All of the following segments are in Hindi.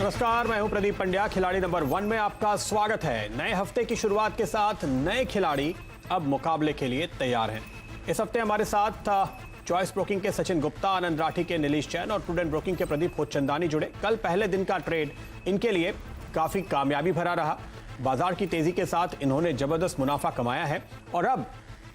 नमस्कार, मैं हूं प्रदीप पंड्या। खिलाड़ी नंबर 1 में आपका स्वागत है। नए हफ्ते की शुरुआत के साथ नए खिलाड़ी अब मुकाबले के लिए तैयार हैं। इस हफ्ते हमारे साथ चॉइस ब्रोकिंग के सचिन गुप्ता, आनंद राठी के नीलेश जैन और प्रूडेंट ब्रोकिंग के प्रदीप होतचंदानी जुड़े। कल पहले दिन का ट्रेड इनके लिए काफी कामयाबी भरा रहा। बाजार की तेजी के साथ इन्होंने जबरदस्त मुनाफा कमाया है और अब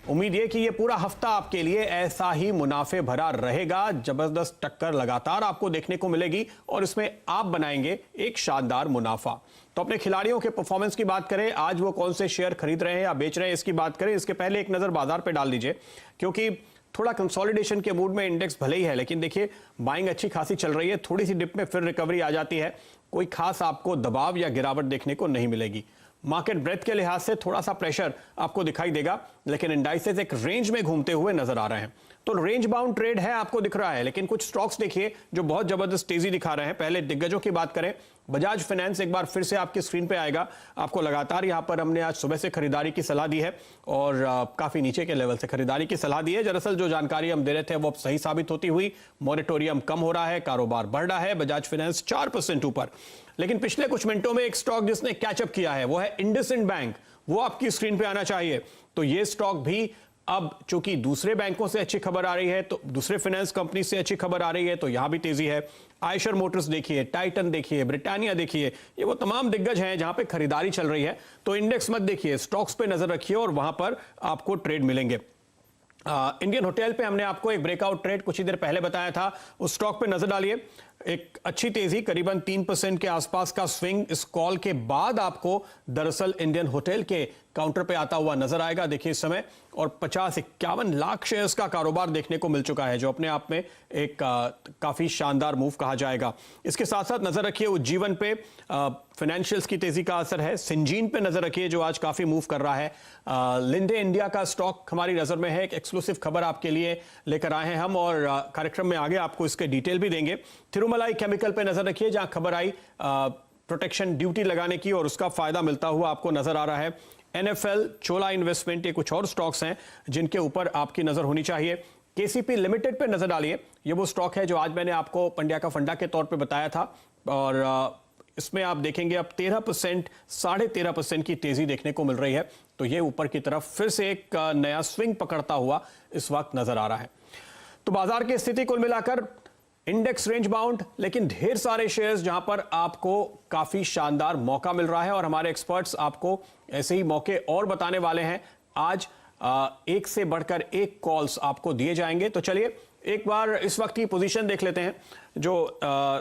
उम्मीद है कि ये पूरा हफ्ता आपके लिए ऐसा ही मुनाफे भरा रहेगा। जबरदस्त टक्कर लगातार आपको देखने को मिलेगी और इसमें आप बनाएंगे एक शानदार मुनाफा। तो अपने खिलाड़ियों के परफॉर्मेंस की बात करें, आज वो कौन से शेयर खरीद रहे हैं या बेच रहे हैं, इसकी बात करें। इसके पहले एक नजर बाजार पे डाल दीजिए, क्योंकि थोड़ा कंसोलिडेशन के मूड में इंडेक्स भले ही है, लेकिन देखिए बाइंग अच्छी खासी चल रही है। थोड़ी सी डिप में फिर रिकवरी आ जाती है। कोई खास आपको दबाव या गिरावट देखने को नहीं मिलेगी। मार्केट ब्रेथ के लिहाज से थोड़ा सा प्रेशर आपको दिखाई देगा, लेकिन इंडाइसेस एक रेंज में घूमते हुए नजर आ रहे हैं। तो रेंज बाउंड ट्रेड है, आपको दिख रहा है, लेकिन कुछ स्टॉक्स देखिए जो बहुत जबरदस्त तेजी दिखा रहे हैं। पहले दिग्गजों की बात करें, बजाज फाइनेंस एक बार फिर से आपकी स्क्रीन पे आएगा। आपको लगातार यहां पर हमने आज सुबह से खरीदारी की सलाह दी है और काफी नीचे के लेवल से खरीदारी की सलाह दी है। दरअसल जो जानकारी हम दे रहे थे वो सही साबित होती हुई। मॉरेटोरियम कम हो रहा है, कारोबार बढ़ रहा है। बजाज फाइनेंस 4% ऊपर। लेकिन पिछले कुछ मिनटों में एक स्टॉक जिसने कैचअप किया है वो है इंडसइंड बैंक। वो आपकी स्क्रीन पे आना चाहिए। तो ये स्टॉक भी अब चूंकि दूसरे बैंकों से अच्छी खबर आ रही है, तो दूसरे फाइनेंस कंपनी से अच्छी खबर आ रही है, तो यहां भी तेजी है। आयशर मोटर्स देखिए, टाइटन देखिए, ब्रिटानिया देखिए, ये वो तमाम दिग्गज हैं जहां पे खरीदारी चल रही है। तो इंडेक्स मत देखिए, स्टॉक्स पे नजर रखिए और वहां पर आपको ट्रेड मिलेंगे। इंडियन होटल पे हमने आपको एक ब्रेकआउट ट्रेड कुछ ही देर पहले बताया था, उस स्टॉक पे नजर डालिए। एक अच्छी तेजी, करीबन 3% के आसपास का स्विंग इस कॉल के बाद आपको दरअसल इंडियन होटल के काउंटर पे आता हुआ नजर आएगा। देखिए इस समय और 50-51 लाख शेयर्स का कारोबार देखने को मिल चुका है, जो अपने आप में एक काफी शानदार मूव कहा जाएगा। इसके साथ साथ नजर रखिए उज्जीवन पे, फाइनेंशियल्स की तेजी का असर है। सिंजीन पे नजर रखिए जो आज काफी मूव कर रहा है। लिंडे इंडिया का स्टॉक हमारी नजर में है। एक एक्सक्लूसिव खबर आपके लिए लेकर आए हैं हम और कार्यक्रम में आगे आपको इसके डिटेल भी देंगे। तिरुमलाई केमिकल पे नजर रखिए, जहां खबर आई प्रोटेक्शन ड्यूटी लगाने की और उसका फायदा मिलता हुआ आपको नजर आ रहा है। एनएफएल, चोला इन्वेस्टमेंट, ये कुछ और स्टॉक्स हैं जिनके ऊपर आपकी नजर होनी चाहिए। केसीपी लिमिटेड पे नजर डालिए। ये वो स्टॉक है जो आज मैंने आपको पंड्या का फंडा के तौर पे बताया था और इसमें आप देखेंगे अब 13%, 13.5% की तेजी देखने को मिल रही है। तो ये ऊपर की तरफ फिर से एक नया स्विंग पकड़ता हुआ इस वक्त नजर आ रहा है। तो बाजार की स्थिति कुल मिलाकर इंडेक्स रेंज बाउंड, लेकिन ढेर सारे शेयर्स जहां पर आपको काफी शानदार मौका मिल रहा है और हमारे एक्सपर्ट्स आपको ऐसे ही मौके और बताने वाले हैं। आज एक से बढ़कर एक कॉल्स आपको दिए जाएंगे। तो चलिए एक बार इस वक्त की पोजीशन देख लेते हैं जो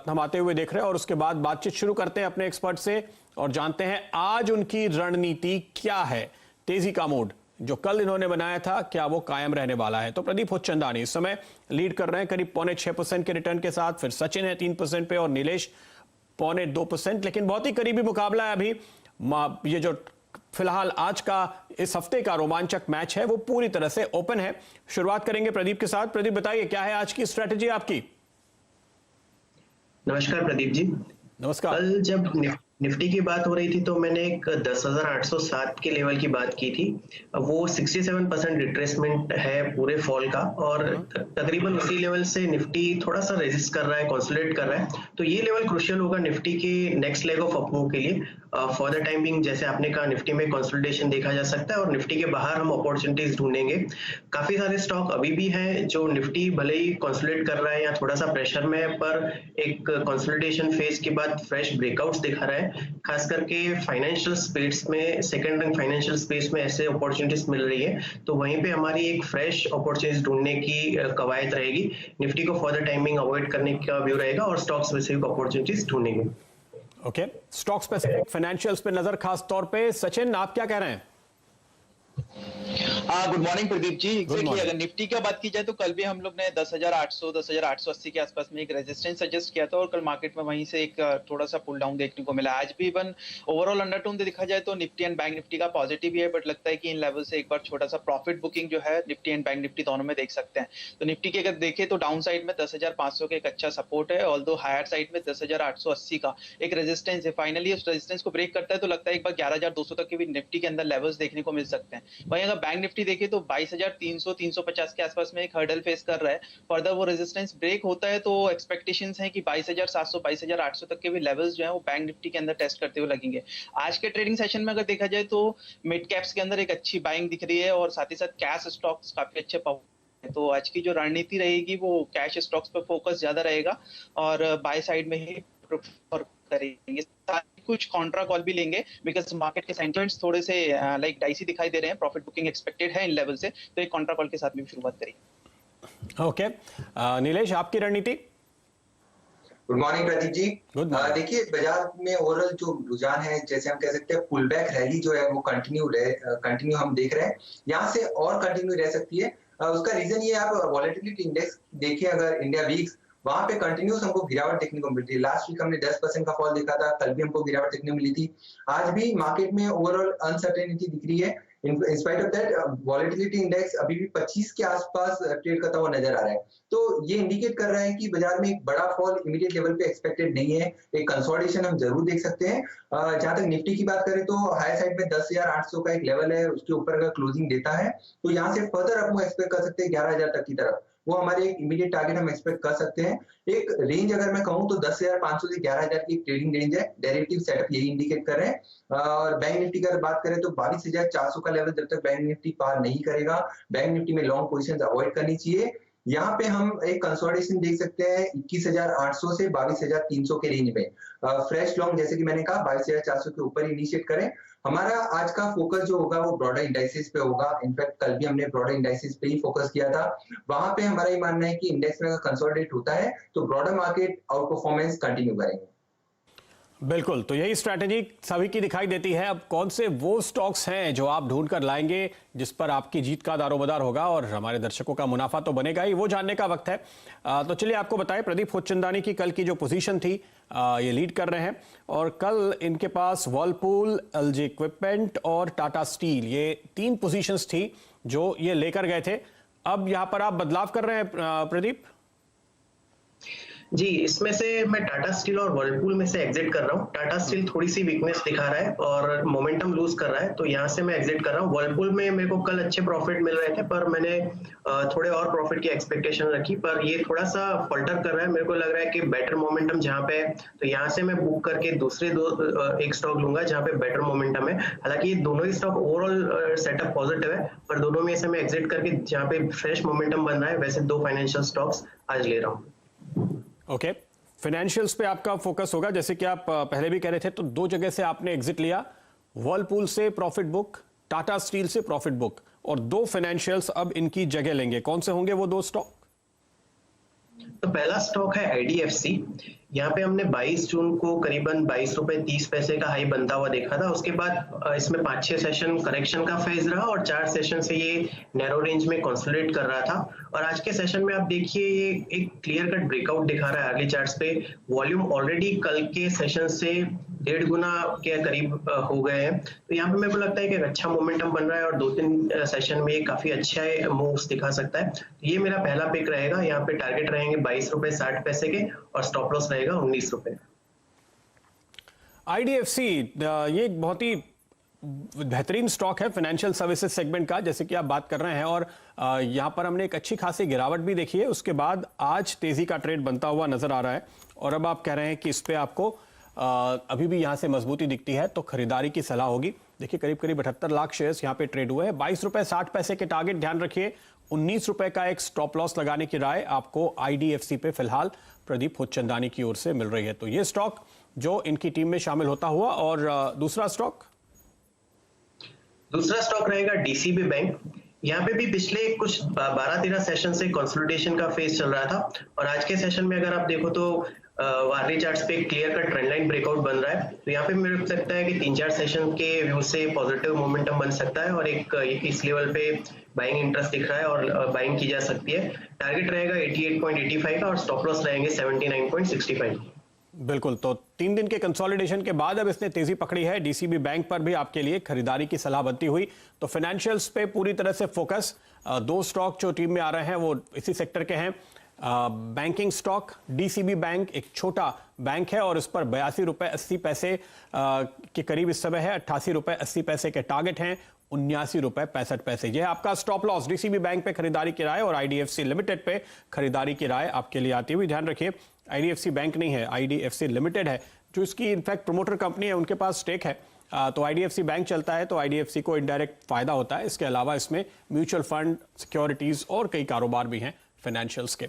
हम आते हुए देख रहे हैं और उसके बाद बातचीत शुरू करते हैं अपने एक्सपर्ट से और जानते हैं आज उनकी रणनीति क्या है। तेजी का मूड जो कल इन्होंने बनाया था, क्या वो कायम रहने वाला है? तो प्रदीप होतचंदानी इस समय लीड कर रहे हैं करीब 6.25% के रिटर्न के साथ। फिर सचिन है 3% पे और नीलेश 2.25%। लेकिन बहुत ही करीबी मुकाबला है अभी। ये जो फिलहाल आज का इस हफ्ते का रोमांचक मैच है वो पूरी तरह से ओपन है। शुरुआत करेंगे प्रदीप के साथ। प्रदीप बताइए क्या है आज की स्ट्रेटेजी आपकी? नमस्कार प्रदीप जी। नमस्कार। कल जब निफ्टी की बात हो रही थी तो मैंने एक 10,807 के लेवल की बात की थी। वो 67% रिट्रेसमेंट है पूरे फॉल का और तकरीबन उसी लेवल से निफ्टी थोड़ा सा रेजिस्ट कर रहा है, कंसोलिडेट कर रहा है। तो ये लेवल क्रुशियल होगा निफ्टी के नेक्स्ट लेग ऑफ अपमूव के लिए। फॉर द टाइम बिंग, जैसे आपने कहा, निफ्टी में कंसोलिडेशन देखा जा सकता है और निफ्टी के बाहर हम अपॉर्चुनिटीज ढूंढेंगे। काफी सारे स्टॉक अभी भी हैं जो निफ्टी भले ही कंसोलिडेट कर रहा है या थोड़ा सा प्रेशर में है, पर एक कंसोलिडेशन फेज के बाद फ्रेश ब्रेकआउट्स दिखा रहा है। खास करके फाइनेंशियल स्पेस में, सेकंड रैंक फाइनेंशियल स्पेस में ऐसे अपॉर्चुनिटीज मिल रही है। तो वहीं पे हमारी एक फ्रेश अपॉर्चुनिटीज ढूंढने की कवायद रहेगी। निफ्टी को फॉर द टाइमिंग अवॉइड करने का व्यू रहेगा और स्टॉक स्पेसिफिक अपॉर्चुनिटीज ढूंढेंगे। ओके, स्टॉक स्पेसिफिक फाइनेंशियल्स पे नजर खास तौर पे। सचिन आप क्या कह रहे हैं? Good morning Pradeep ji. Exactly अगर निफ्टी की बात की जाए तो कल भी हम लोग ने 10,800 10,880 के आसपास में एक रेजिस्टेंस सजेस्ट किया था और कल मार्केट में वहीं से एक थोड़ा सा पुल डाउन देखने को मिला। आज भी इवन ओवरऑल अंडरटोन देखा जाए तो निफ्टी एंड बैंक निफ्टी का पॉजिटिव ही है, बट लगता है कि इन लेवल से एक बार छोटा सा प्रॉफिट बुकिंग जो है निफ्टी एंड बैंक निफ्टी दोनों में देख सकते हैं। तो निफ्टी की अगर देखें तो डाउन साइड में 10,500 का एक अच्छा सपोर्ट है, ऑल्दो हायर साइड में 10,880 का एक रेजिस्टेंस है। फाइनली उस रेजिस्टेंस को ब्रेक करता है तो लगता है एक बार 11,200 तक के भी निफ्टी के अंदर लेवल्स देखने को मिल सकते हैं। वहीं अगर बैंक निफ्टी देखे तो 22,300 350 के आसपास में एक हर्डल फेस कर रहा है। फर्दर वो रेजिस्टेंस ब्रेक होता है तो एक्सपेक्टेशंस हैं कि 22,700 22,800 तक के भी लेवल्स जो है वो बैंक निफ्टी के अंदर टेस्ट करते हुए लगेंगे। आज के ट्रेडिंग सेशन में अगर देखा जाए तो मिड कैप्स के अंदर एक अच्छी बाइंग दिख रही है और साथ ही साथ कैश स्टॉक्स काफी अच्छे तो आज की जो रणनीति रहेगी वो कैश स्टॉक्स पर फोकस ज्यादा रहेगा और बाय साइड में ही प्रेफर करेंगे। कुछ कॉन्ट्रा कॉल भी लेंगे बिकॉज मार्केट के सेंटिमेंट्स थोड़े से लाइक डाइसी दिखाई दे रहे हैं। प्रॉफिट बुकिंग एक्सपेक्टेड है इन लेवल से, तो एक कॉन्ट्रा कॉल के साथ भी शुरुआत करेंगे। ओके नीलेश, आपकी रणनीति? Good morning Pradeep ji. देखिए बाजार में ओवरऑल जो रुझान है, जैसे हम कह सकते हैं पुल बैक रैली जो है वो कंटिन्यू हम देख रहे हैं, यहाँ से और कंटिन्यू रह सकती है। उसका रीजन ये, आप वॉलेटिलिटी इंडेक्स देखिए, अगर इंडिया वीक्स वहां पे कंटिन्यूस हमको गिरावट देखने को मिलती है। लास्ट वीक हमने 10% का फॉल देखा था, कल भी हमको गिरावट देखने को मिली थी। आज भी मार्केट में ओवरऑल अनसर्टेनिटी दिख रही है। In spite of that volatility index अभी भी 25 के आसपास ट्रेड करता हुआ नजर आ रहा है। तो ये इंडिकेट कर रहा है कि बाजार में एक बड़ा फॉल इमीडिएट लेवल पे एक्सपेक्टेड नहीं है। एक कंसोलिडेशन हम जरूर देख सकते हैं। जहां तक निफ्टी की बात करें तो हाई साइड में 10,800 का एक लेवल है, उसके ऊपर अगर क्लोजिंग देता है तो यहाँ से फर्दर अप एक्सपेक्ट कर सकते हैं 11,000 तक की तरफ। वो हमारे एक इमीडिएट टारगेट हम एक्सपेक्ट कर सकते हैं। एक रेंज अगर मैं कहूं तो 10,500 से 11,000 की ट्रेडिंग रेंज है। डेरिवेटिव सेटअप यही इंडिकेट कर रहे हैं। और बैंक निफ्टी की अगर बात करें तो 22,400 का लेवल जब तक बैंक निफ्टी पार नहीं करेगा, बैंक निफ्टी में लॉन्ग पोजीशंस अवॉइड करनी चाहिए। यहाँ पे हम एक कंसोलिडेशन देख सकते हैं 21,800 से 22,300 के रेंज में। फ्रेश लॉन्ग जैसे कि मैंने कहा 22,400 के ऊपर इनिशिएट करें। हमारा आज का फोकस जो होगा वो ब्रॉडर इंडाइसेस पे होगा। इनफैक्ट कल भी हमने ब्रॉडर इंडाइसेस पे ही फोकस किया था। वहां पे हमारा ये मानना है कि इंडेक्स में अगर कंसोलिडेट होता है तो broader market out performance continue करेंगे। बिल्कुल, तो यही स्ट्रैटेजी सभी की दिखाई देती है। अब कौन से वो स्टॉक्स हैं जो आप ढूंढ कर लाएंगे जिस पर आपकी जीत का दारोमदार होगा और हमारे दर्शकों का मुनाफा तो बनेगा ही, वो जानने का वक्त है। तो चलिए आपको बताएं, प्रदीप खुदचंदानी की कल की जो पोजीशन थी ये लीड कर रहे हैं और कल इनके पास वर्लपूल, एलजी इक्विपमेंट और टाटा स्टील, ये 3 पोजीशंस थी जो ये लेकर गए थे। अब यहां पर आप बदलाव कर रहे हैं प्रदीप? जी, इसमें से मैं टाटा स्टील और वर्लपूल में से एग्जिट कर रहा हूँ। टाटा स्टील थोड़ी सी वीकनेस दिखा रहा है और मोमेंटम लूज कर रहा है, तो यहाँ से मैं एग्जिट कर रहा हूँ। वर्लपूल में मेरे को कल अच्छे प्रॉफिट मिल रहे थे, पर मैंने थोड़े और प्रॉफिट की एक्सपेक्टेशन रखी, पर ये थोड़ा सा फॉल्टर कर रहा है। मेरे को लग रहा है कि बेटर मोमेंटम जहाँ पे है, तो यहाँ से मैं बुक करके दूसरे एक स्टॉक लूंगा जहाँ पे बेटर मोमेंटम है। हालांकि ये दोनों ही स्टॉक ओवरऑल सेटअप पॉजिटिव है, पर दोनों में से मैं एग्जिट करके जहाँ पे फ्रेश मोमेंटम बन रहा है वैसे 2 फाइनेंशियल स्टॉक्स आज ले रहा हूँ। ओके, फाइनेंशियल्स पे आपका फोकस होगा, जैसे कि आप पहले भी कह रहे थे। तो 2 जगह से आपने एग्जिट लिया, वर्लपूल से प्रॉफिट बुक, टाटा स्टील से प्रॉफिट बुक, और 2 फाइनेंशियल्स अब इनकी जगह लेंगे। कौन से होंगे वो 2 स्टॉक? तो पहला स्टॉक है आईडीएफसी। यहाँ पे हमने 22 जून को करीबन 22 रुपए 30 पैसे का हाई बनता हुआ देखा था। उसके बाद इसमें 5-6 सेशन करेक्शन का फेज रहा और 4 सेशन से ये नैरो रेंज में कंसोलिडेट कर रहा था। और आज के सेशन में आप देखिए ये एक क्लियर कट ब्रेकआउट दिखा रहा है अर्ली चार्ट्स पे। वॉल्यूम ऑलरेडी कल के सेशन से 1.5 गुना के करीब हो गए हैं। तो यहाँ पे मेरे को लगता है कि एक अच्छा मोमेंटम बन रहा है और 2-3 सेशन में ये काफी अच्छा मूव्स दिखा सकता है। तो ये मेरा पहला पिक रहेगा। यहाँ पे टारगेट रहेंगे 22 रुपए 60 पैसे के और स्टॉप लॉस रहेगा 19 रुपए। आईडीएफसी ये एक बहुत ही बेहतरीन स्टॉक है फाइनेंशियल सर्विसेज सेगमेंट का, जैसे कि आप बात कर रहे हैं। और यहां पर हमने एक अच्छी खासी गिरावट भी देखी है, उसके बाद आज तेजी का ट्रेड बनता हुआ नजर आ रहा है। और अब आप कह रहे हैं कि इस पे आपको अभी भी यहां से मजबूती दिखती है तो खरीदारी की सलाह होगी। देखिए करीब करीब 78 लाख शेयर्स यहां पे ट्रेड हुए हैं। 22 रुपए 60 पैसे के टारगेट ध्यान रखिए। 19 रुपए का एक स्टॉप लॉस लगाने की राय आपको आईडीएफसी पे फिलहाल प्रदीप खुदचंदानी की ओर से मिल रही है। तो ये स्टॉक जो इनकी टीम में शामिल होता हुआ। और दूसरा स्टॉक रहेगा डीसीबी बैंक। यहाँ पे भी पिछले कुछ 12-13 सेशन से कंसोलिडेशन का फेज चल रहा था और आज के सेशन में अगर आप देखो तो वार्ली चार्ट्स पे clear cut trend line breakout बन रहा है। तो यहाँ पे मेरे को लगता है कि 3-4 सेशन के व्यू से पॉजिटिव मोमेंटम बन सकता है और एक इस लेवल पे बाइंग इंटरेस्ट दिख रहा है और बाइंग की जा सकती है। टारगेट रहेगा 88.85 का और स्टॉप लॉस रहेंगे 79.65। बिल्कुल, तो 3 दिन के कंसोलिडेशन के बाद अब इसने तेजी पकड़ी है। डीसीबी बैंक पर भी आपके लिए खरीदारी की सलाह बनती हुई। तो फाइनेंशियल्स पे पूरी तरह से फोकस। 2 स्टॉक जो टीम में आ रहे हैं वो इसी सेक्टर के हैं। बैंकिंग स्टॉक डीसीबी बैंक एक छोटा बैंक है और इस पर 82 रुपए 80 पैसे के करीब इस समय है। 88 रुपए 80 पैसे के टारगेट हैं। ₹79.65। यह आपका स्टॉप लॉस। डीसीबी बैंक पे खरीदारी की राय और आईडीएफसी लिमिटेड पे खरीदारी की राय आपके लिए आती हुई। ध्यान रखिए, आईडीएफसी बैंक नहीं है, आईडीएफसी लिमिटेड है, जो इसकी इनफैक्ट प्रोमोटर कंपनी है, उनके पास स्टेक है। तो आईडीएफसी बैंक चलता है तो आईडीएफसी को इनडायरेक्ट फायदा होता है। इसके अलावा इसमें म्यूचुअल फंड, सिक्योरिटीज और कई कारोबार भी हैं फाइनेंशियल्स के।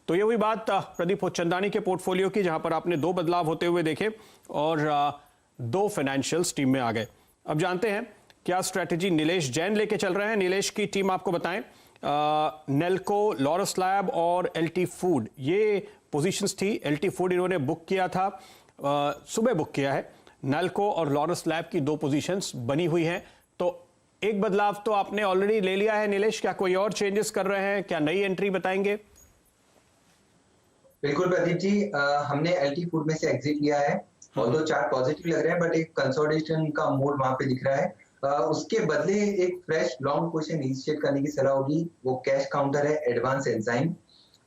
तो ये हुई बात प्रदीप पोचंदानी के पोर्टफोलियो की, जहां पर आपने 2 बदलाव होते हुए देखे और 2 फाइनेंशियल्स टीम में आ गए। अब जानते हैं क्या स्ट्रेटेजी नीलेश जैन लेके चल रहे हैं। नीलेश की टीम आपको बताएं, नेल्को, लॉरस लैब और एलटी फूड, ये पोजीशंस थी। एलटी फूड इन्होंने बुक किया था, सुबह बुक किया है। नेल्को और लॉरस लैब की 2 पोजीशंस बनी हुई हैं। तो एक बदलाव तो आपने ऑलरेडी ले लिया है नीलेश, क्या कोई और चेंजेस कर रहे हैं, क्या नई एंट्री बताएंगे? बिल्कुल प्रदीप जी, हमने एलटी फूड में से एग्जिट लिया है और 2 चार्ट पॉजिटिव लग रहे हैं, बट एक कंसोलिडेशन का मोड वहां पे दिख रहा है। उसके बदले एक फ्रेश लॉन्ग पोजीशन इनिशिएट करने की सलाह होगी। वो कैश काउंटर है एडवांस एंजाइम।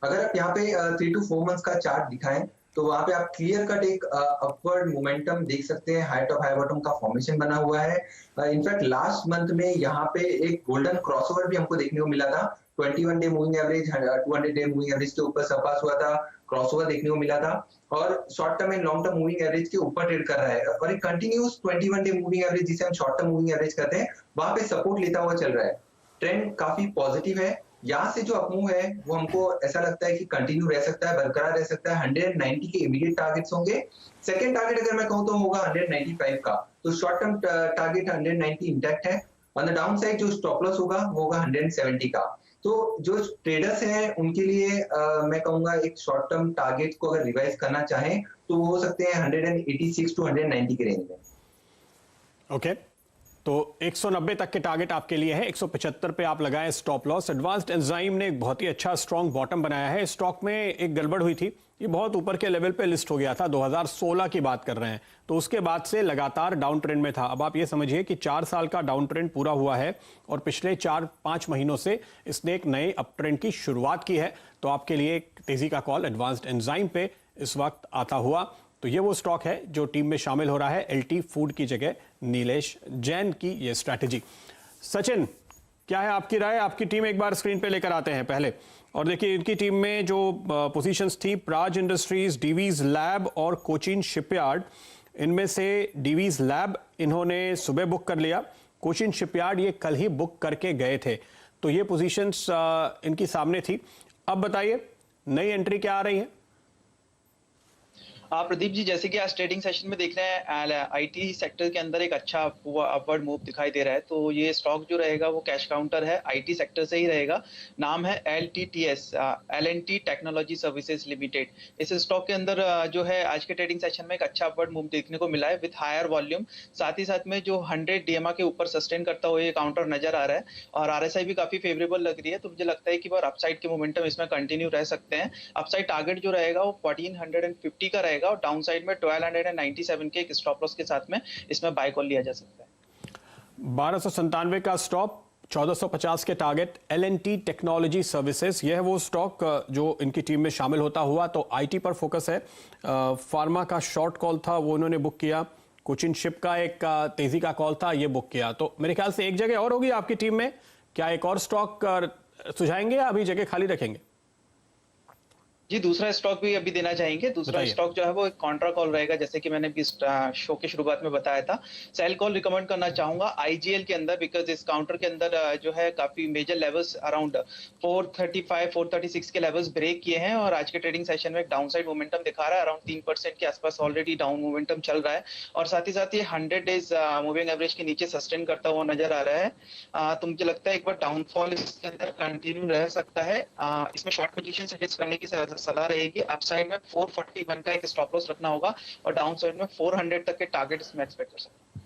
अगर आप यहाँ पे 3 to 4 मंथ्स का चार्ट दिखाएं तो वहां पे आप क्लियर कट एक अपवर्ड मोमेंटम देख सकते हैं। हाई टॉप हाई बॉटम का फॉर्मेशन बना हुआ है। इनफैक्ट लास्ट मंथ में यहाँ पे एक गोल्डन क्रॉसओवर भी हमको देखने को मिला था। 21 day moving average 200 day moving average के ऊपर सरपास हुआ था, क्रॉसओवर देखने को मिला था और short term and long term moving average के ऊपर ट्रेड कर रहा है और एक कंटिन्यूस 21 डे मूविंग एवरेज जिसे हम शॉर्ट टर्म मूविंग एवरेज कहते हैं, वहां पे सपोर्ट लेता हुआ चल रहा है। ट्रेंड काफी पॉजिटिव है। यहाँ से जो अपमूव है वो हमको ऐसा लगता है कि कंटिन्यू रह सकता है, बरकरार रह सकता है। 190 के इमीडिएट टारगेट्स होंगे। सेकंड टारगेट अगर मैं कहूँ तो होगा 195 का। तो शॉर्ट टर्म टारगेट 190 इंटैक्ट है। ऑन द डाउन साइड जो स्टॉप लॉस होगा वो होगा 170 का। तो जो ट्रेडर्स हैं उनके लिए मैं कहूंगा एक शॉर्ट टर्म टारगेट को अगर रिवाइज करना चाहें तो वो हो सकते हैं 186 to 190 के रेंज में। ओके, तो 190 तक के टारगेट आपके लिए है। 175 पे आप लगाएं स्टॉप लॉस। एडवांस्ड एंजाइम ने एक बहुत ही अच्छा स्ट्रॉन्ग बॉटम बनाया है। स्टॉक में एक गड़बड़ हुई थी, ये बहुत ऊपर के लेवल पे लिस्ट हो गया था। 2016 की बात कर रहे हैं, तो उसके बाद से लगातार डाउन ट्रेंड में था। अब आप ये समझिए कि 4 साल का डाउन ट्रेंड पूरा हुआ है और पिछले 4-5 महीनों से इसने एक नए अप ट्रेंड की शुरुआत की है। तो आपके लिए एक तेजी का कॉल एडवांस्ड एंजाइम पे इस वक्त आता हुआ। तो ये वो स्टॉक है जो टीम में शामिल हो रहा है। एलटी फूड की जगह नीलेश जैन की ये स्ट्रैटेजी। सचिन, क्या है आपकी राय? आपकी टीम एक बार स्क्रीन पे लेकर आते हैं पहले। और देखिए इनकी टीम में जो पोजीशंस थी, प्राज इंडस्ट्रीज, डीवीज लैब और कोचिन शिपयार्ड। इनमें से डीवीज लैब इन्होंने सुबह बुक कर लिया, कोचिन शिपयार्ड ये कल ही बुक करके गए थे। तो ये पोजीशंस इनकी सामने थी। अब बताइए नई एंट्री क्या आ रही है? प्रदीप जी, जैसे कि आज ट्रेडिंग सेशन में देख रहे हैं आईटी सेक्टर के अंदर एक अच्छा अपवर्ड मूव दिखाई दे रहा है। तो ये स्टॉक जो रहेगा वो कैश काउंटर है, आईटी सेक्टर से ही रहेगा। नाम है LTTS, L&T technology services limited. इस स्टॉक के अंदर जो है आज के ट्रेडिंग सेशन में एक अच्छा अपवर्ड मूव देखने को मिला है विद हायर वॉल्यूम। साथ ही साथ में जो 100 DMA के ऊपर सस्टेन करता हुआ ये काउंटर नजर आ रहा है और RSI भी काफी फेवरेबल लग रही है। तो मुझे लगता है कि वो अपसाइड के मोमेंटम इसमें कंटिन्यू रह सकते हैं। अपसाइड टारगेट जो रहेगा वो 1450 का रहेगा और डाउन साइड में 1297 के एक स्टॉप लॉस के साथ में इसमें बाय कॉल लिया जा सकता है। 1297 का स्टॉप, 1450 के टारगेट। L&T टेक्नोलॉजी सर्विसेज, यह है वो स्टॉक जो इनकी टीम में शामिल होता हुआ। तो आईटी पर फोकस है। फार्मा का शॉर्ट कॉल था वो उन्होंने बुक किया। कोचिन शिप का एक तेजी का कॉल था, ये बुक किया। तो मेरे ख्याल से एक जगह और होगी आपकी टीम में। क्या एक और स्टॉक सुझाएंगे या अभी जगह खाली रखेंगे? जी, दूसरा स्टॉक भी अभी देना चाहेंगे। दूसरा स्टॉक जो है वो एक कॉन्ट्रा कॉल रहेगा, जैसे कि मैंने शो की शुरुआत में बताया था। सेल कॉल रिकमेंड करना चाहूंगा IGL के अंदर, बिकॉज इस काउंटर के अंदर जो है काफी मेजर लेवल्स अराउंड 435 436 के लेवल्स ब्रेक किए हैं और आज के ट्रेडिंग सेशन में एक डाउनसाइड मोमेंटम दिखा रहा है। अराउंड 3% के आसपास ऑलरेडी डाउन मोमेंटम चल रहा है और साथ ही साथ ये 100 डेज मूविंग एवरेज के नीचे सस्टेन करता हुआ नजर आ रहा है। तो मुझे लगता है एक बार डाउनफॉल इसके अंदर कंटिन्यू रह सकता है। इसमें शॉर्ट पोजीशन सजेस्ट करने की सलाह रहेगी। अपसाइड में 441 का एक स्टॉप लॉस रखना होगा और डाउन साइड में 400 तक के टारगेट इसमें एक्सपेक्ट कर सकते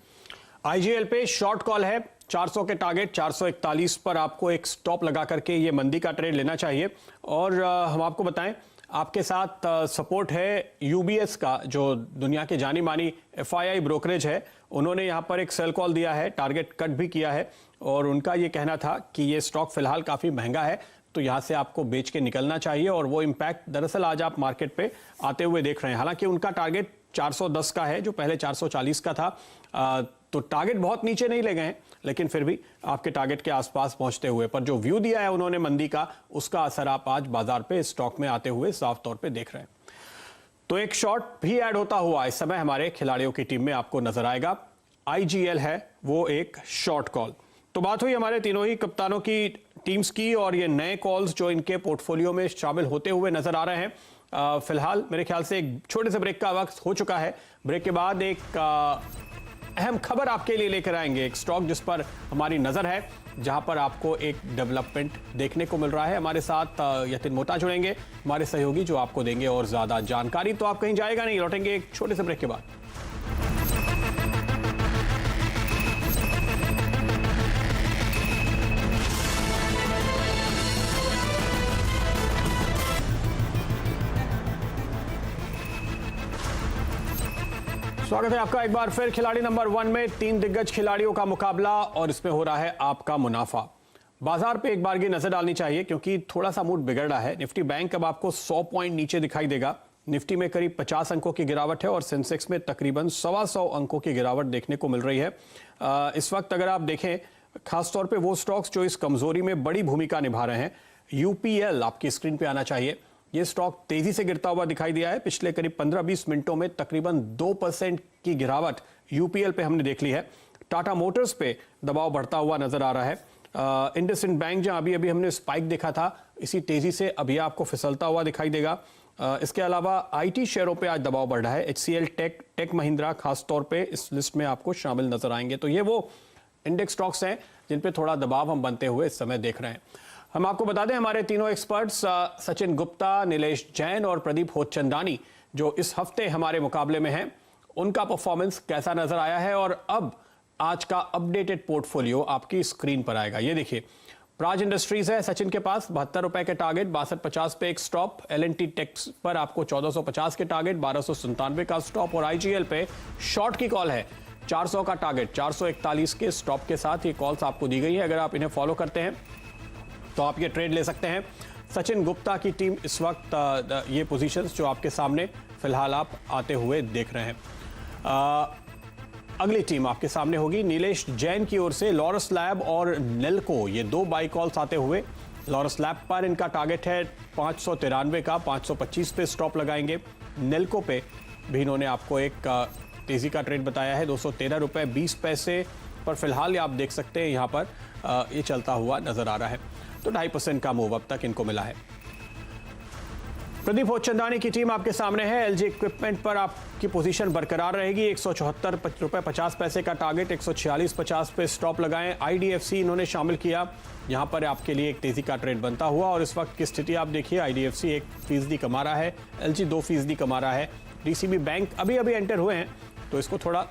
हैं। IGL पे शॉर्ट कॉल है, 400 के टारगेट, 441 पर आपको एक स्टॉप लगा करके ये मंदी का ट्रेड लेना चाहिए। और हम आपको बताएं आपके साथ सपोर्ट है UBS का, जो दुनिया के जानी मानी FII ब्रोकरेज है। उन्होंने यहां पर एक सेल कॉल दिया है, टारगेट कट भी किया है और उनका ये कहना था कि ये स्टॉक फिलहाल काफी महंगा है, तो यहां से आपको बेच के निकलना चाहिए। और वो इंपैक्ट दरअसल आज आप मार्केट पे आते हुए देख रहे हैं। हालांकि उनका टारगेट 410 का है जो पहले 440 का था। तो टारगेट बहुत नीचे नहीं ले गए हैं, लेकिन फिर भी आपके टारगेट के आसपास पहुंचते हुए, पर जो व्यू दिया है उन्होंने मंदी का, उसका असर आप आज बाजार पे स्टॉक में आते हुए साफ तौर पे देख रहे हैं। तो एक शॉर्ट भी ऐड होता हुआ इस समय हमारे खिलाड़ियों की टीम में आपको नजर आएगा। IGL है वो एक शॉर्ट कॉल। तो बात हुई हमारे तीनों ही कप्तानों की टीम्स की और ये नए कॉल्स जो इनके पोर्टफोलियो में शामिल होते हुए नजर आ रहे हैं। फिलहाल मेरे ख्याल से एक छोटे से ब्रेक का वक्त हो चुका है। ब्रेक के बाद एक अहम खबर आपके लिए लेकर आएंगे, एक स्टॉक जिस पर हमारी नजर है, जहां पर आपको एक डेवलपमेंट देखने को मिल रहा है। हमारे साथ यतिन मोटा जुड़ेंगे, हमारे सहयोगी, जो आपको देंगे और ज्यादा जानकारी। तो आप कहीं जाएगा नहीं, लौटेंगे एक छोटे से ब्रेक के बाद। स्वागत है आपका एक बार फिर खिलाड़ी नंबर 1 में। 3 दिग्गज खिलाड़ियों का मुकाबला और इसमें हो रहा है आपका मुनाफा। बाजार पे एक बार की नजर डालनी चाहिए क्योंकि थोड़ा सा मूड बिगड़ रहा है। निफ्टी बैंक अब आपको 100 पॉइंट नीचे दिखाई देगा। निफ्टी में करीब 50 अंकों की गिरावट है और सेंसेक्स में तकरीबन 125 अंकों की गिरावट देखने को मिल रही है। इस वक्त अगर आप देखें, खासतौर पर वो स्टॉक्स जो इस कमजोरी में बड़ी भूमिका निभा रहे हैं, UPL आपकी स्क्रीन पे आना चाहिए। ये स्टॉक तेजी से गिरता हुआ दिखाई दिया है। पिछले करीब 15-20 मिनटों में तकरीबन 2% की गिरावट UPL पे हमने देख ली है। टाटा मोटर्स पे दबाव बढ़ता हुआ नजर आ रहा है। इंडसइंड बैंक जहां अभी अभी हमने स्पाइक देखा था, इसी तेजी से अभी आपको फिसलता हुआ दिखाई देगा। इसके अलावा IT शेयरों पे आज दबाव बढ़ रहा है। HCL टेक महिंद्रा खास तौर पे इस लिस्ट में आपको शामिल नजर आएंगे। तो ये वो इंडेक्स स्टॉक्स हैं जिन पे थोड़ा दबाव हम बनते हुए इस समय देख रहे हैं। हम आपको बता दें, हमारे तीनों एक्सपर्ट्स सचिन गुप्ता, नीलेश जैन और प्रदीप होतचंदानी जो इस हफ्ते हमारे मुकाबले में हैं, उनका परफॉर्मेंस कैसा नजर आया है और अब आज का अपडेटेड पोर्टफोलियो आपकी स्क्रीन पर आएगा। ये देखिए, प्राज इंडस्ट्रीज है सचिन के पास, 72 रुपए के टारगेट, 6250 पे एक स्टॉप। L&T टेक्स पर आपको 1450 के टारगेट, 1297 का स्टॉप और IGL पे शॉर्ट की कॉल है, 400 का टारगेट, 441 के स्टॉप के साथ ये कॉल्स आपको दी गई है। अगर आप इन्हें फॉलो करते हैं तो आप ये ट्रेड ले सकते हैं। सचिन गुप्ता की टीम इस वक्त ये पोजीशंस जो आपके सामने फिलहाल आप आते हुए देख रहे हैं। अगली टीम आपके सामने होगी नीलेश जैन की ओर से। लॉरस लैब और नेल्को, ये 2 बाई कॉल्स आते हुए। लॉरस लैब पर इनका टारगेट है 593 का, 525 पे स्टॉप लगाएंगे। नेल्को पे भी इन्होंने आपको एक तेजी का ट्रेड बताया है, 213 रुपए 20 पैसे पर फिलहाल आप देख सकते हैं यहाँ पर ये चलता हुआ नजर आ रहा है। तो 2.5% का मूव अब तक इनको मिला है। प्रदीप होतचंदानी की टीम आपके सामने है। LG इक्विपमेंट पर आपकी पोजीशन बरकरार रहेगी, 174 रुपए 50 पैसे का टारगेट, 146.50 पे स्टॉप लगाएं। IDFC इन्होंने शामिल किया, यहां पर आपके लिए एक तेजी का ट्रेड बनता हुआ और इस वक्त की स्थिति आप देखिए, IDFC 1% कमा रहा है, LG 2% कमा रहा है। DCB बैंक अभी अभी एंटर हुए हैं तो इसको थोड़ा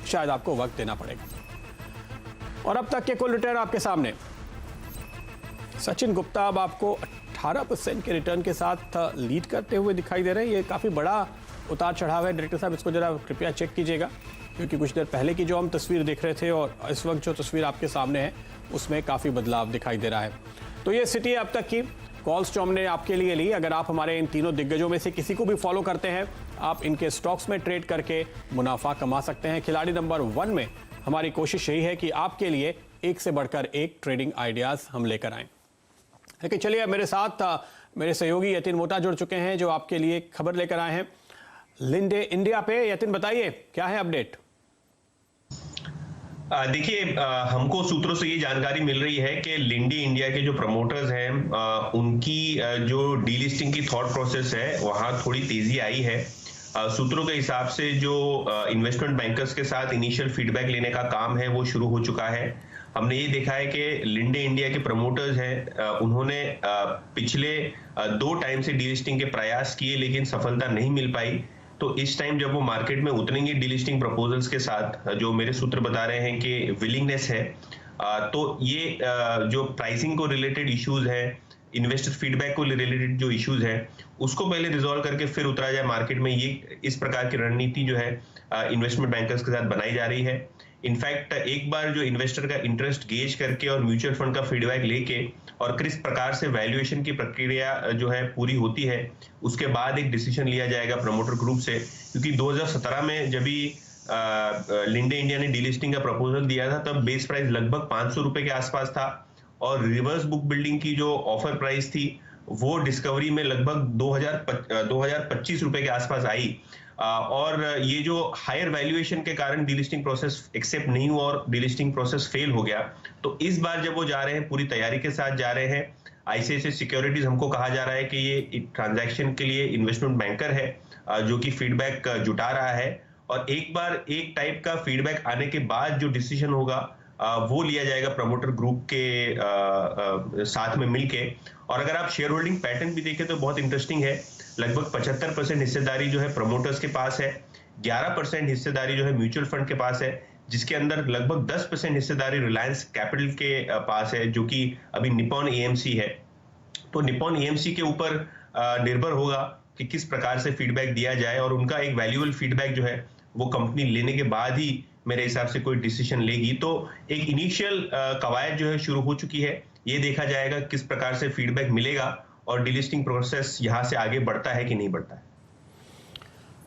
शायद आपको वक्त देना पड़ेगा। और अब तक के कुल रिटर्न आपके सामने। सचिन गुप्ता अब आपको 18% के रिटर्न के साथ लीड करते हुए दिखाई दे रहे हैं। ये काफ़ी बड़ा उतार चढ़ाव है। डायरेक्टर साहब, इसको जरा कृपया चेक कीजिएगा क्योंकि कुछ देर पहले की जो हम तस्वीर देख रहे थे और इस वक्त जो तस्वीर आपके सामने है उसमें काफ़ी बदलाव दिखाई दे रहा है। तो ये स्थिति है अब तक की। कॉल्स जो हमने आपके लिए ली, अगर आप हमारे इन तीनों दिग्गजों में से किसी को भी फॉलो करते हैं, आप इनके स्टॉक्स में ट्रेड करके मुनाफा कमा सकते हैं। खिलाड़ी नंबर 1 में हमारी कोशिश यही है कि आपके लिए एक से बढ़कर एक ट्रेडिंग आइडियाज हम लेकर आएं। लेकिन चलिए, मेरे साथ मेरे सहयोगी यतिन मोटा जुड़ चुके हैं जो आपके लिए खबर लेकर आए हैं लिंडे इंडिया पे। यतिन, बताइए क्या है अपडेट? देखिए, हमको सूत्रों से ये जानकारी मिल रही है कि लिंडे इंडिया के जो प्रमोटर्स हैं, उनकी जो डीलिस्टिंग की थॉट प्रोसेस है वहां थोड़ी तेजी आई है। सूत्रों के हिसाब से जो इन्वेस्टमेंट बैंकर्स के साथ इनिशियल फीडबैक लेने का काम है वो शुरू हो चुका है। हमने ये देखा है कि लिंडे इंडिया के प्रमोटर्स हैं, उन्होंने पिछले 2 टाइम से डीलिस्टिंग के प्रयास किए लेकिन सफलता नहीं मिल पाई। तो इस टाइम जब वो मार्केट में उतरेंगे डीलिस्टिंग प्रपोजल्स के साथ, जो मेरे सूत्र बता रहे हैं कि विलिंगनेस है, तो ये जो प्राइसिंग को रिलेटेड इश्यूज हैं इन्वेस्टर फीडबैक को रिलेटेड जो इश्यूज है उसको पहले रिजॉल्व करके फिर उतरा जाए मार्केट में। ये इस प्रकार की रणनीति जो है इन्वेस्टमेंट बैंकर्स के साथ बनाई जा रही है। इनफैक्ट एक बार जो इन्वेस्टर का इंटरेस्ट गेज करके और म्यूचुअल फंड का फीडबैक लेके और किस प्रकार से वैल्यूएशन की प्रक्रिया जो है पूरी होती है, उसके बाद एक डिसीजन लिया जाएगा प्रमोटर ग्रुप से। क्योंकि 2017 में जब भी लिंडे इंडिया ने डीलिस्टिंग का प्रपोजल दिया था तब बेस प्राइस लगभग 500 रुपए के आसपास था और रिवर्स बुक बिल्डिंग की जो ऑफर प्राइस थी वो डिस्कवरी में लगभग 2025 रुपए के आसपास आई। और ये जो हायर वैल्यूएशन के कारण डीलिस्टिंग प्रोसेस एक्सेप्ट नहीं हुआ और डीलिस्टिंग प्रोसेस फेल हो गया। तो इस बार जब वो जा रहे हैं पूरी तैयारी के साथ जा रहे हैं। आईसीआईसीआई सिक्योरिटीज हमको कहा जा रहा है कि ये ट्रांजैक्शन के लिए इन्वेस्टमेंट बैंकर है जो कि फीडबैक जुटा रहा है और एक बार एक टाइप का फीडबैक आने के बाद जो डिसीजन होगा वो लिया जाएगा प्रमोटर ग्रुप के साथ में मिलके। और अगर आप शेयर होल्डिंग पैटर्न भी देखें तो बहुत इंटरेस्टिंग है। लगभग 75% हिस्सेदारी जो है प्रमोटर्स के पास है, 11% हिस्सेदारी जो है म्यूचुअल फंड के पास है, जिसके अंदर लगभग 10% हिस्सेदारी रिलायंस कैपिटल के पास है जो कि अभी निप्पॉन एएमसी है। तो निप्पॉन एएमसी के ऊपर निर्भर होगा कि किस प्रकार से फीडबैक दिया जाए और उनका एक वैल्यूएबल फीडबैक जो है वो कंपनी लेने के बाद ही मेरे हिसाब से कोई डिसीजन लेगी। तो एक इनिशियल कवायद जो है शुरू हो चुकी है। ये देखा जाएगा किस प्रकार से फीडबैक मिलेगा और डीलिस्टिंग प्रोसेस यहां से आगे बढ़ता है कि नहीं बढ़ता है।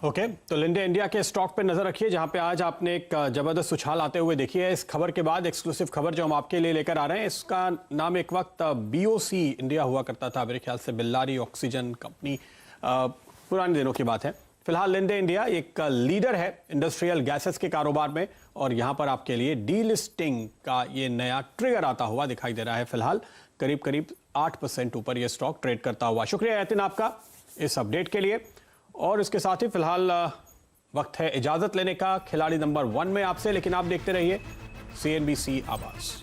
ओके, तो लिंडे इंडिया के स्टॉक पे नजर रखिए जहां पे आज आपने एक जबरदस्त उछाल आते हुए देखी है। इस खबर के बाद एक्सक्लूसिव खबर जो हम आपके लिए लेकर आ रहे हैं, इसका नाम एक वक्त बीओसी इंडिया हुआ करता था, मेरे ख्याल से बिल्लारी ऑक्सीजन कंपनी, पुराने दिनों की बात है। फिलहाल लिंडे इंडिया एक लीडर है इंडस्ट्रियल गैसेस के कारोबार में और यहां पर आपके लिए डीलिस्टिंग का ये नया ट्रिगर आता हुआ दिखाई दे रहा है। फिलहाल करीब करीब 8% ऊपर ये स्टॉक ट्रेड करता हुआ। शुक्रिया यतिन आपका इस अपडेट के लिए। और इसके साथ ही फिलहाल वक्त है इजाजत लेने का खिलाड़ी नंबर 1 में आपसे, लेकिन आप देखते रहिए CNBC आवाज।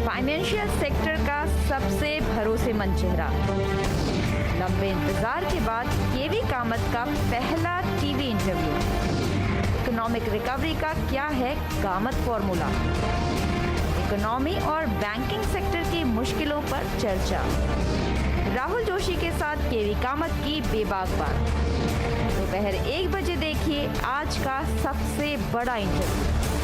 फाइनेंशियल सेक्टर का सबसे भरोसेमंद चेहरा। लंबे इंतजार के बाद केवी कामत का पहला टीवी इंटरव्यू। इकोनॉमिक रिकवरी का क्या है कामत फॉर्मूला। इकोनॉमी और बैंकिंग सेक्टर की मुश्किलों पर चर्चा। राहुल जोशी के साथ केवी कामत की बेबाक बात। दोपहर 1 बजे देखिए आज का सबसे बड़ा इंटरव्यू।